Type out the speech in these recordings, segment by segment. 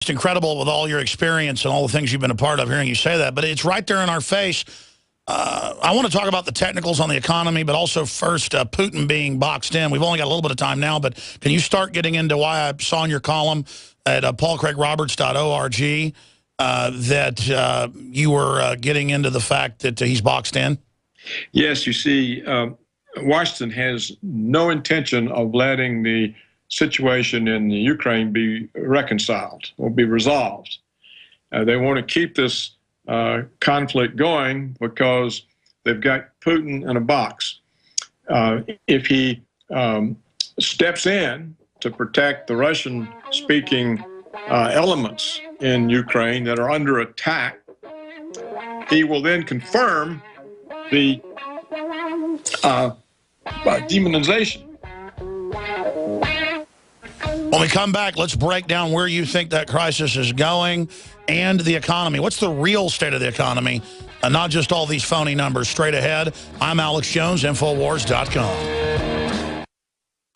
It's incredible with all your experience and all the things you've been a part of, hearing you say that, but it's right there in our face. I want to talk about the technicals on the economy, but also first Putin being boxed in. We've only got a little bit of time now, but can you start getting into why I saw in your column at paulcraigroberts.org that you were getting into the fact that he's boxed in? Yes, you see, Washington has no intention of letting the situation in Ukraine be reconciled or be resolved. They want to keep this conflict going because they've got Putin in a box. If he steps in to protect the Russian-speaking elements in Ukraine that are under attack, he will then confirm the demonization. When we come back, let's break down where you think that crisis is going and the economy. What's the real state of the economy, and not just all these phony numbers? Straight ahead, I'm Alex Jones, Infowars.com.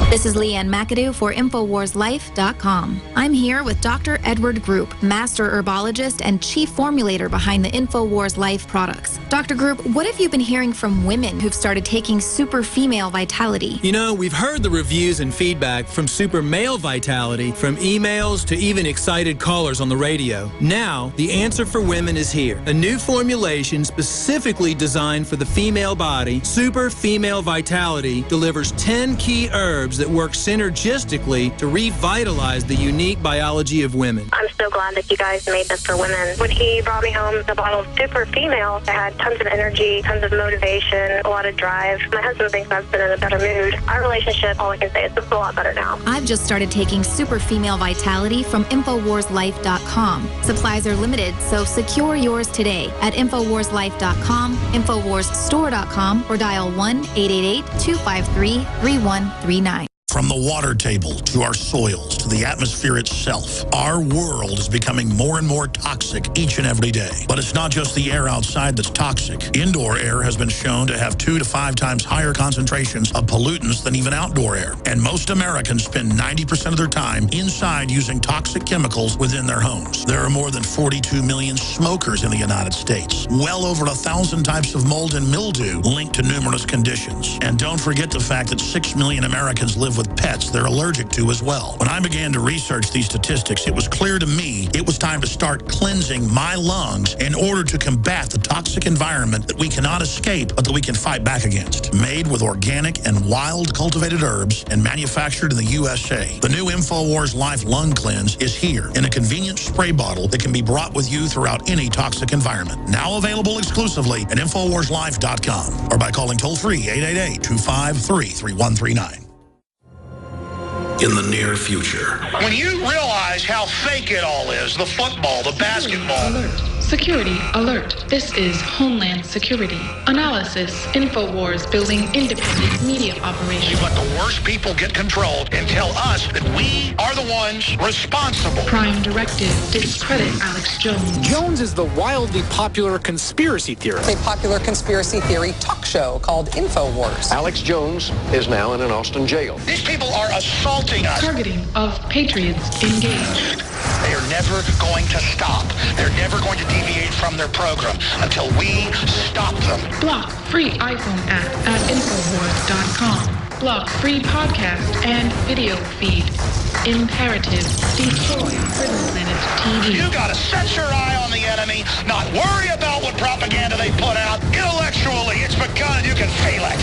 This is Leanne McAdoo for InfoWarsLife.com. I'm here with Dr. Edward Group, master herbologist and chief formulator behind the InfoWars Life products. Dr. Group, what have you been hearing from women who've started taking Super Female Vitality? You know, we've heard the reviews and feedback from Super Male Vitality, from emails to even excited callers on the radio. Now, the answer for women is here. A new formulation specifically designed for the female body, Super Female Vitality, delivers 10 key herbs that work synergistically to revitalize the unique biology of women. I'm so glad that you guys made this for women. When he brought me home the bottle of Super Female, I had tons of energy, tons of motivation, a lot of drive. My husband thinks I've been in a better mood. Our relationship, all I can say, is it's a lot better now. I've just started taking Super Female Vitality from InfoWarsLife.com. Supplies are limited, so secure yours today at InfoWarsLife.com, InfoWarsStore.com, or dial 1-888-253-3139. From the water table to our soils to the atmosphere itself, our world is becoming more and more toxic each and every day. But it's not just the air outside that's toxic. Indoor air has been shown to have 2 to 5 times higher concentrations of pollutants than even outdoor air. And most Americans spend 90% of their time inside using toxic chemicals within their homes. There are more than 42 million smokers in the United States. Well over 1,000 types of mold and mildew linked to numerous conditions. And don't forget the fact that 6 million Americans live with pets they're allergic to as well. When I began to research these statistics, it was clear to me it was time to start cleansing my lungs in order to combat the toxic environment that we cannot escape, but that we can fight back against. Made with organic and wild cultivated herbs and manufactured in the USA, the new InfoWars Life Lung Cleanse is here in a convenient spray bottle that can be brought with you throughout any toxic environment. Now available exclusively at InfoWarsLife.com or by calling toll-free 888-253-3139. In the near future. When you realize how fake it all is, the football, the basketball. Alert. Security alert. This is Homeland Security. Analysis. InfoWars building independent media operations. Let the worst people get controlled and tell us that we are the ones responsible. Prime directive. Discredit Alex Jones. Jones is the wildly popular conspiracy theorist. A popular conspiracy theory talk show called InfoWars. Alex Jones is now in an Austin jail. These people are assaulting us. Targeting of patriots engaged. They are never going to stop. They're never going to deviate from their program until we stop them. Block free iPhone app at Infowars.com. Block free podcast and video feed. Imperative. Destroy Prison Planet TV. You gotta set your eye on the enemy, not worry about what propaganda they put out. Intellectually, it's begun. You can feel it.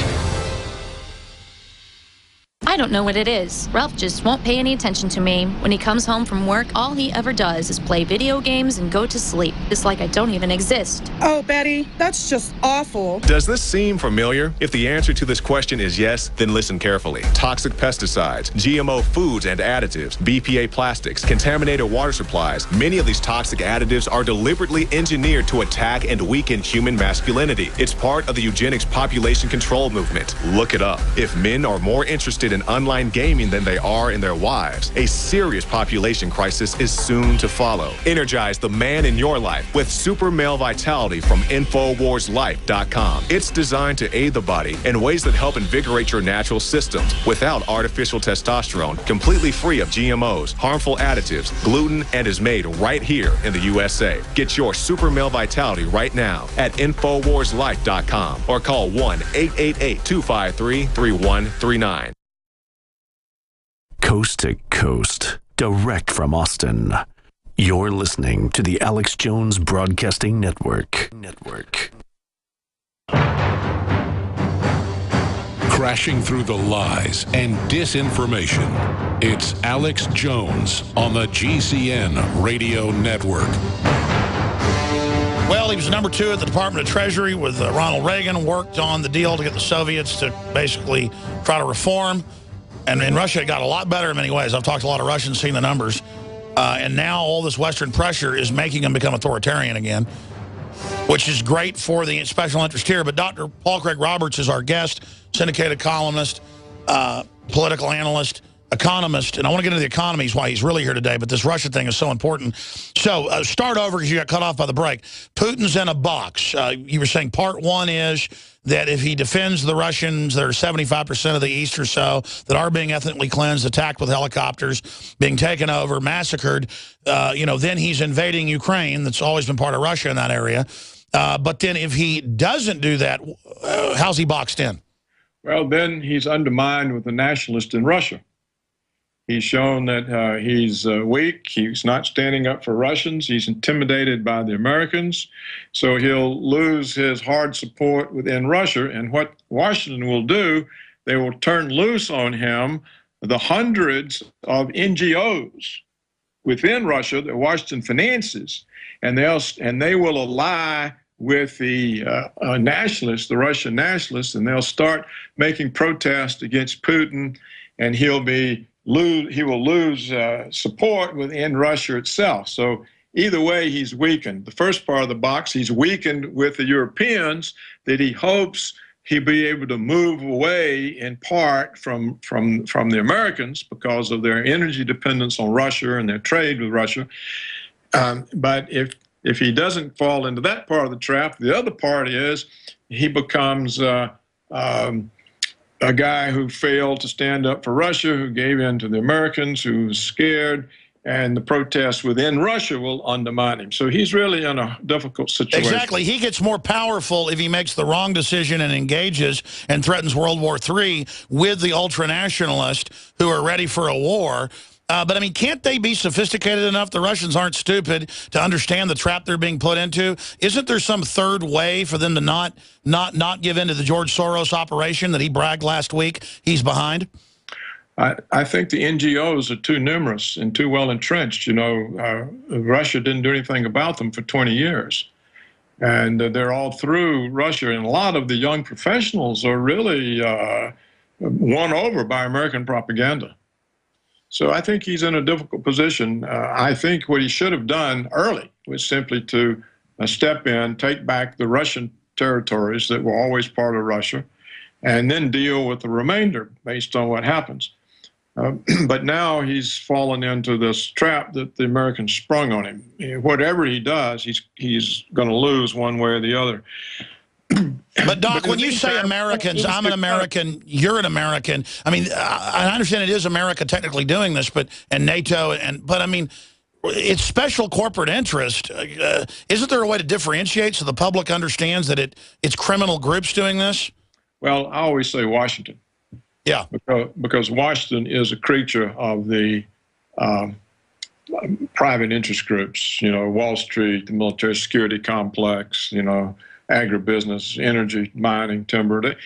I don't know what it is. Ralph just won't pay any attention to me. When he comes home from work, all he ever does is play video games and go to sleep. It's like I don't even exist. Oh, Betty, that's just awful. Does this seem familiar? If the answer to this question is yes, then listen carefully. Toxic pesticides, GMO foods and additives, BPA plastics, contaminated water supplies. Many of these toxic additives are deliberately engineered to attack and weaken human masculinity. It's part of the eugenics population control movement. Look it up. If men are more interested in in online gaming than they are in their wives. A serious population crisis is soon to follow. Energize the man in your life with Super Male Vitality from InfoWarsLife.com. It's designed to aid the body in ways that help invigorate your natural systems without artificial testosterone, completely free of GMOs, harmful additives, gluten, and is made right here in the USA. Get your Super Male Vitality right now at InfoWarsLife.com or call 1-888-253-3139. Coast to coast, direct from Austin. You're listening to the Alex Jones Broadcasting Network. Crashing through the lies and disinformation. It's Alex Jones on the GCN Radio Network. Well, he was number 2 at the Department of Treasury with Ronald Reagan, worked on the deal to get the Soviets to basically try to reform. And in Russia, it got a lot better in many ways. I've talked to a lot of Russians, seen the numbers. And now all this Western pressure is making them become authoritarian again, which is great for the special interest here. But Dr. Paul Craig Roberts is our guest, syndicated columnist, political analyst, economist. And I want to get into the economies, why he's really here today. But this Russia thing is so important. So start over because you got cut off by the break. Putin's in a box. You were saying part 1 is that if he defends the Russians, that are 75% of the east or so that are being ethnically cleansed, attacked with helicopters, being taken over, massacred, then he's invading Ukraine. That's always been part of Russia in that area. But then if he doesn't do that, how's he boxed in? Well, then he's undermined with the nationalists in Russia. He's shown that he's weak. He's not standing up for Russians. He's intimidated by the Americans. So he'll lose his hard support within Russia. And what Washington will do, they will turn loose on him the hundreds of NGOs within Russia that Washington finances. And they will ally with the nationalists, the Russian nationalists, and they'll start making protests against Putin, and he will lose support within Russia itself. So either way, he's weakened. The first part of the box, he's weakened with the Europeans that he hopes he'll be able to move away in part from the Americans because of their energy dependence on Russia and their trade with Russia. But if he doesn't fall into that part of the trap, the other part is he becomes a guy who failed to stand up for Russia, who gave in to the Americans, who was scared, and the protests within Russia will undermine him. So he's really in a difficult situation. Exactly. He gets more powerful if he makes the wrong decision and engages and threatens World War III with the ultranationalists who are ready for a war. But, I mean, can't they be sophisticated enough? The Russians aren't stupid to understand the trap they're being put into. Isn't there some third way for them to not give in to the George Soros operation that he bragged last week he's behind? I think the NGOs are too numerous and too well entrenched. You know, Russia didn't do anything about them for 20 years. And they're all through Russia. And a lot of the young professionals are really won over by American propaganda. So I think he's in a difficult position. I think what he should have done early was simply to step in, take back the Russian territories that were always part of Russia, and then deal with the remainder based on what happens. But now he's fallen into this trap that the Americans sprung on him. Whatever he does, he's going to lose one way or the other. But, Doc, when you say Americans, I'm an American, you're an American. I mean, I understand it is America technically doing this, and NATO, but I mean, it's special corporate interest. Isn't there a way to differentiate so the public understands that it's criminal groups doing this? Well, I always say Washington. Yeah. Because Washington is a creature of the private interest groups, you know, Wall Street, the military security complex, you know, agribusiness, energy, mining, timber.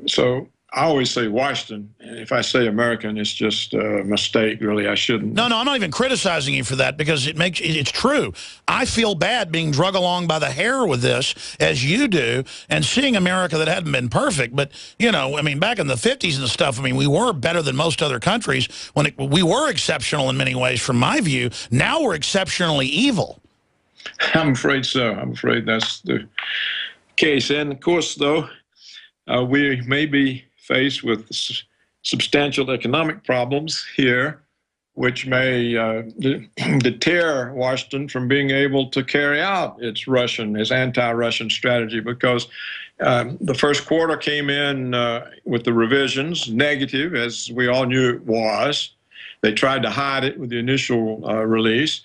So I always say Washington. If I say American, it's just a mistake, really. I shouldn't. No, I'm not even criticizing you for that because it's true. I feel bad being drug along by the hair with this, as you do, and seeing America that hadn't been perfect. But, you know, I mean, back in the 50s and stuff, I mean, we were better than most other countries. We were exceptional in many ways, from my view. Now we're exceptionally evil. I'm afraid so. I'm afraid that's the case. And, of course, though, we may be faced with substantial economic problems here, which may deter Washington from being able to carry out its anti-Russian strategy, because the first quarter came in with the revisions negative, as we all knew it was. They tried to hide it with the initial release,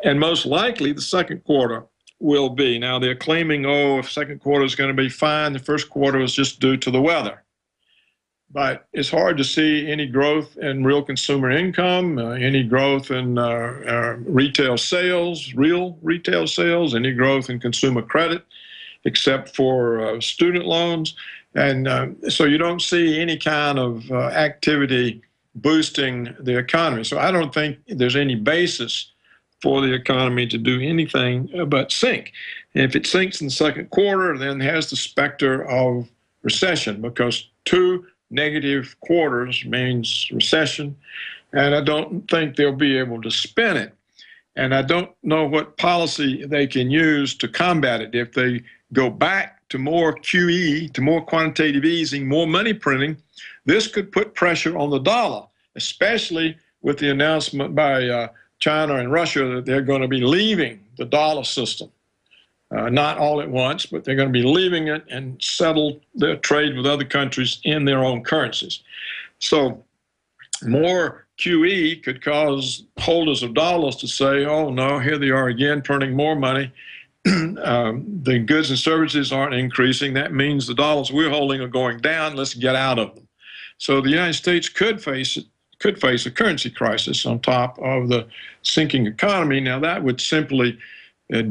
and most likely the second quarter will be. Now they're claiming, if second quarter is going to be fine, the first quarter was just due to the weather. But it's hard to see any growth in real consumer income, any growth in retail sales, real retail sales, any growth in consumer credit, except for student loans. And so you don't see any kind of activity boosting the economy. So I don't think there's any basis for the economy to do anything but sink. And if it sinks in the second quarter, then there's the specter of recession, because 2 negative quarters means recession, and I don't think they'll be able to spin it. And I don't know what policy they can use to combat it. If they go back to more QE, to more quantitative easing, more money printing, this could put pressure on the dollar, especially with the announcement by China and Russia that they're going to be leaving the dollar system. Not all at once, but they're going to be leaving it and settle their trade with other countries in their own currencies. So more QE could cause holders of dollars to say, oh no, here they are again, printing more money. The goods and services aren't increasing. That means the dollars we're holding are going down. Let's get out of them. So the United States could face a currency crisis on top of the sinking economy. Now that would simply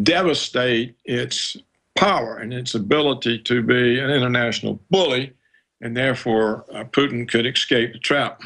devastate its power and its ability to be an international bully, and therefore Putin could escape the trap.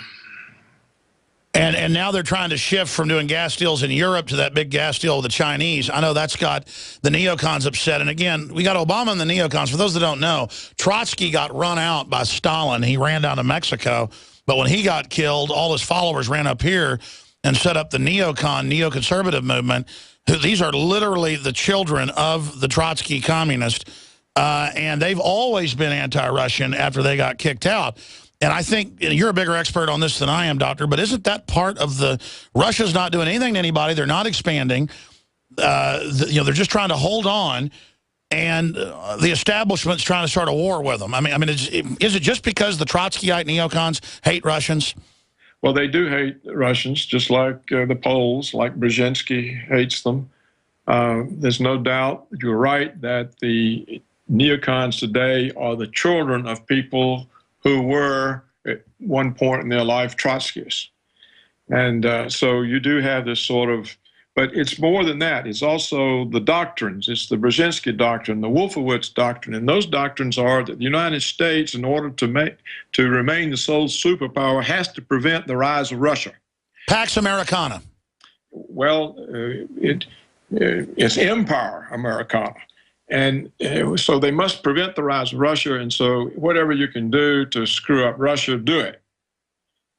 And now they're trying to shift from doing gas deals in Europe to that big gas deal with the Chinese. I know that's got the neocons upset. And again, we got Obama and the neocons. For those that don't know, Trotsky got run out by Stalin. He ran down to Mexico. But when he got killed, all his followers ran up here and set up the neoconservative movement. These are literally the children of the Trotsky communist, and they've always been anti-Russian after they got kicked out. And I think you're a bigger expert on this than I am, Doctor, but isn't that part of Russia's not doing anything to anybody. They're not expanding. They're just trying to hold on, and the establishment's trying to start a war with them. I mean, is it just because the Trotskyite neocons hate Russians? Well, they do hate Russians, just like the Poles, like Brzezinski hates them. There's no doubt, you're right, that the neocons today are the children of people who were, at one point in their life, Trotskyists. And so you do have this sort of, but it's more than that. It's also the doctrines. It's the Brzezinski doctrine, the Wolfowitz doctrine. And those doctrines are that the United States, in order to remain the sole superpower, has to prevent the rise of Russia. Pax Americana. Well, it's Empire Americana. And so they must prevent the rise of Russia. And so whatever you can do to screw up Russia, do it.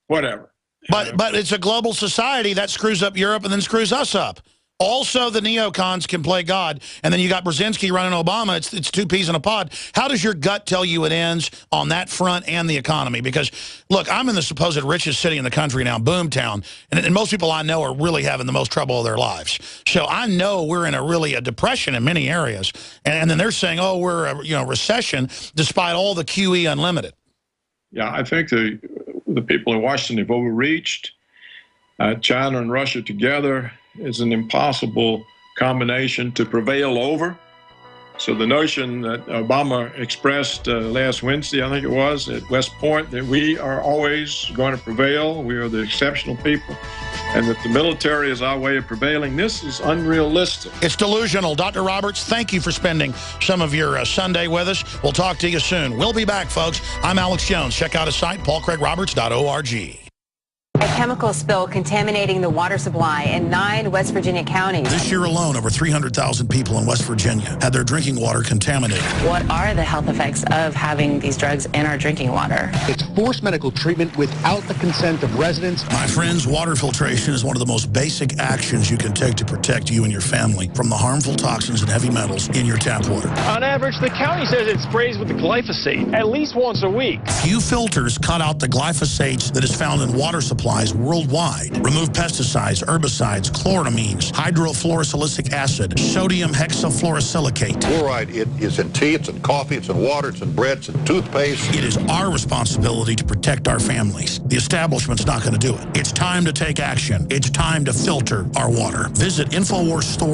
Whatever. But it's a global society that screws up Europe and then screws us up. Also, the neocons can play God. And then you got Brzezinski running Obama. It's two peas in a pod. How does your gut tell you it ends on that front and the economy? Because, look, I'm in the supposed richest city in the country now, Boomtown. And most people I know are really having the most trouble of their lives. So I know we're in a depression in many areas. And then they're saying, oh, we're a recession, despite all the QE unlimited. Yeah, I think the people in Washington have overreached. China and Russia together is an impossible combination to prevail over. So the notion that Obama expressed last Wednesday, I think it was, at West Point, that we are always going to prevail, we are the exceptional people, and that the military is our way of prevailing, this is unrealistic. It's delusional. Dr. Roberts, thank you for spending some of your Sunday with us. We'll talk to you soon. We'll be back, folks. I'm Alex Jones. Check out his site, paulcraigroberts.org. chemical spill contaminating the water supply in 9 West Virginia counties. This year alone, over 300,000 people in West Virginia had their drinking water contaminated. What are the health effects of having these drugs in our drinking water? It's forced medical treatment without the consent of residents. My friends, water filtration is one of the most basic actions you can take to protect you and your family from the harmful toxins and heavy metals in your tap water. On average, the county says it sprays with the glyphosate at least once a week. Few filters cut out the glyphosates that is found in water supplies worldwide. Remove pesticides, herbicides, chloramines, hydrofluorosilicic acid, sodium hexafluorosilicate. Fluoride, it is in tea, it's in coffee, it's in water, it's in bread, it's in toothpaste. It is our responsibility to protect our families. The establishment's not going to do it. It's time to take action. It's time to filter our water. Visit InfoWars Store.